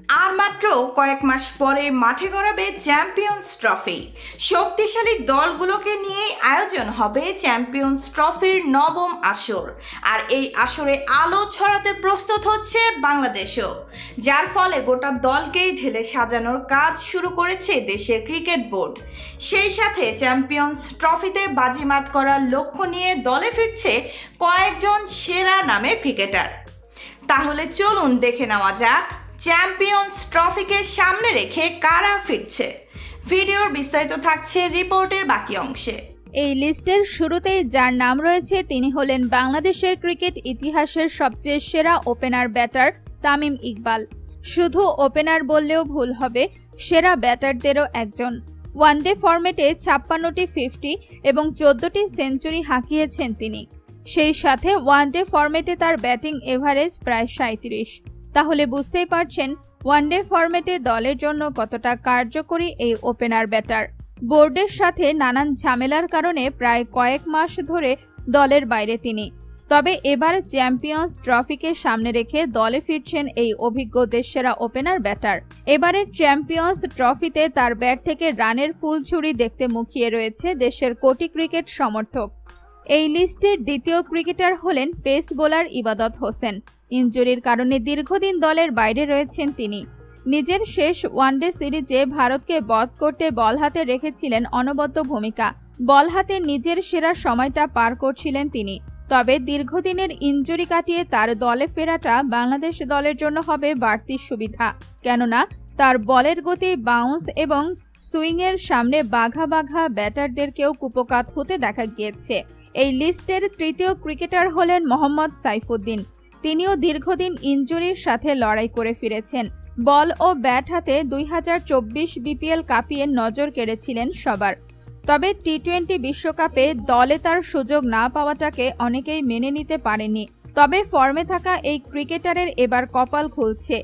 আর মাত্র কয়েক মাস পরে মাঠে গড়াবে চ্যাম্পিয়ন্স ট্রফি। শক্তিশালী দলগুলোকে নিয়ে আয়োজন হবে চ্যাম্পিয়ন্স ট্রফির নবম আসর। আর এই আসরে আলো ছড়াতে প্রস্তুত হচ্ছে বাংলাদেশও, যার ফলে গোটা দলকেই ঢেলে সাজানোর কাজ শুরু করেছে দেশের ক্রিকেট বোর্ড। সেই সাথে চ্যাম্পিয়ন্স ট্রফিতে বাজিমাত করার লক্ষ্য নিয়ে দলে ফিরছে কয়েকজন সেরা নামের ক্রিকেটার। তাহলে চলুন দেখে নেওয়া যাক চ্যাম্পিয়ন্স ট্রফিকে সামনে রেখে কারা ফিরছে। ভিডিওর বিস্তারিত থাকছে রিপোর্টের বাকি অংশে। এই লিস্টের শুরুতেই যার নাম রয়েছে তিনি হলেন বাংলাদেশের ক্রিকেট ইতিহাসের সবচেয়ে সেরা ওপেনার ব্যাটার তামিম ইকবাল। শুধু ওপেনার বললেও ভুল হবে, সেরা ব্যাটারদেরও একজন। ওয়ানডে ফরম্যাটে 56টি 50 এবং 14টি সেঞ্চুরি হাঁকিয়েছেন তিনি। সেই সাথে ওয়ানডে ফরম্যাটে তার ব্যাটিং এভারেজ প্রায় 37। তাহলে বুঝতেই পারছেন ওয়ানডে ফরম্যাটে দলের জন্য কতটা কার্যকরী এই ওপেনার ব্যাটার। বোর্ডের সাথে নানান ঝামেলার কারণে প্রায় কয়েক মাস ধরে দলের বাইরে তিনি। তবে এবার চ্যাম্পিয়ন্স ট্রফিকে সামনে রেখে দলে ফিরছেন এই অভিজ্ঞ দেশসেরা ওপেনার ব্যাটার। এবারের চ্যাম্পিয়ন্স ট্রফিতে তার ব্যাট থেকে রানের ফুলঝুরি দেখতে মুখিয়ে রয়েছে দেশের কোটি ক্রিকেট সমর্থক। এই লিস্টের দ্বিতীয় ক্রিকেটার হলেন পেস বোলার ইবাদত হোসেন। ইনজুরির কারণে দীর্ঘদিন দলের বাইরে রয়েছেন তিনি। নিজের শেষ ওয়ানডে সিরিজে ভারতকে বধ করতে বল হাতে রেখেছিলেন অনবদ্য ভূমিকা। বল হাতে নিজের সেরা সময়টা পার করছিলেন তিনি। তবে দীর্ঘদিনের ইনজুরি কাটিয়ে তার দলে ফেরাটা বাংলাদেশ দলের জন্য হবে বাড়তি সুবিধা, কেননা তার বলের গতি, বাউন্স এবং সুইংয়ের সামনে বাঘা বাঘা ব্যাটারদেরকেও কুপোকাত হতে দেখা গিয়েছে। এই লিস্টের তৃতীয় ক্রিকেটার হলেন মোহাম্মদ সাইফুদ্দিন। তিনিও দীর্ঘদিন ইনজুরির সাথে লড়াই করে ফিরেছেন। বল ও ব্যাট হাতে 2024 বিপিএল কাঁপিয়ে নজর কেড়েছিলেন সবার। তবে টি-20 বিশ্বকাপে দলে তার সুযোগ না পাওয়াটাকে অনেকেই মেনে নিতে পারেনি। তবে ফর্মে থাকা এই ক্রিকেটারের এবার কপাল খুলছে।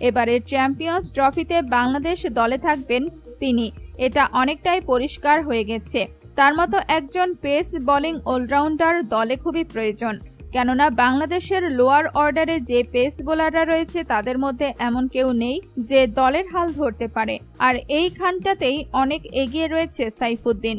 এবারের চ্যাম্পিয়ন্স ট্রফিতে বাংলাদেশ দলে থাকবেন তিনি, এটা অনেকটাই পরিষ্কার হয়ে গেছে। তার মতো একজন পেস বোলিং অলরাউন্ডার দলে খুবই প্রয়োজন, কেননা বাংলাদেশের লোয়ার অর্ডারে যে পেস বোলাররা রয়েছে তাদের মধ্যে এমন কেউ নেই যে দলের হাল ধরতে পারে। আর এই খানটাতেই অনেক এগিয়ে রয়েছে সাইফুদ্দিন।